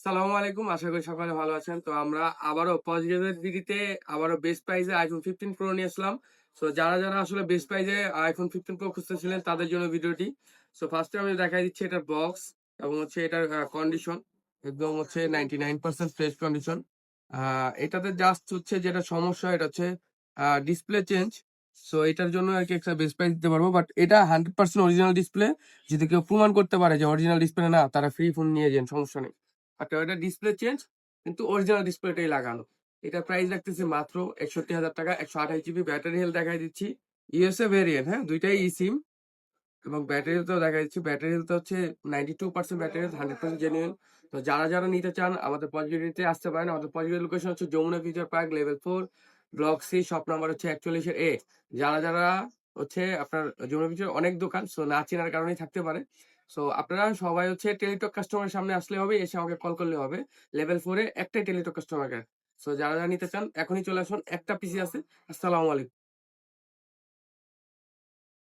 সালামু আলাইকুম। আশা করি সকলে ভালো আছেন। তো আমরা আবারও পজিটিভিটিতে আবারও বেস্ট প্রাইসে iPhone 15 Pro নিয়ে আসলাম। সো যারা আসলে বেস্ট প্রাইসে iPhone 15 Pro খুঁজতেছিলেন তাদের জন্য ভিডিওটি। সো ফার্স্টে আমি দেখাই দিচ্ছি এটার বক্স এবং হচ্ছে এটার কন্ডিশন একদম হচ্ছে 99% ফ্রেশ কন্ডিশন। এটাতে জাস্ট হচ্ছে যেটা সমস্যা এটা হচ্ছে ডিসপ্লে চেঞ্জ। সো এটার জন্য আরকি একটা বেস্ট প্রাইস দিতে পারবো। বাট এটা 100% অরিজিনাল ডিসপ্লে। যদি কেউ প্রমাণ করতে পারে যে অরিজিনাল ডিসপ্লে না, তারা ফ্রি ফোন নিয়ে যান, সমস্যা নেই। আচ্ছা, এটা ডিসপ্লে চেঞ্জ কিন্তু অরিজিনাল ডিসপ্লেটাই লাগানো। এটা প্রাইস রাখতেছি মাত্র 61,000 টাকা। 128 জিবি ব্যাটারি হেলথ দেখাই দিচ্ছি। ইউএসএ ভেরিয়েন্ট, হ্যাঁ, দুইটাই ই সিম। এবং ব্যাটারি হেলথও দেখা দিচ্ছি। ব্যাটারি হেলথ হচ্ছে 92% ব্যাটারি হেলথ, 100% জেনুইন। তো যারা নিতে চান আমাদের পজিটিভিটিতে আসতে পারেন। আমাদের পজিটিভ লোকেশন হচ্ছে Jamuna future park level 4 block C, shop number হচ্ছে 41-এ। যারা হচ্ছে আপনার যমুনা ফিউচার অনেক দোকান, সো না চেনার কারণেই থাকতে পারে। সো আপনারা সবাই হচ্ছে টেলিটক কাস্টমারের সামনে আসলে হবে, এসে আমাকে কল করলে হবে। লেভেল 4-এ একটাই টেলিটক কাস্টমার কেয়ার। সো যারা নিতে চান এখনই চলে আসুন। একটা পিসি আছে। আসসালামু আলাইকুম।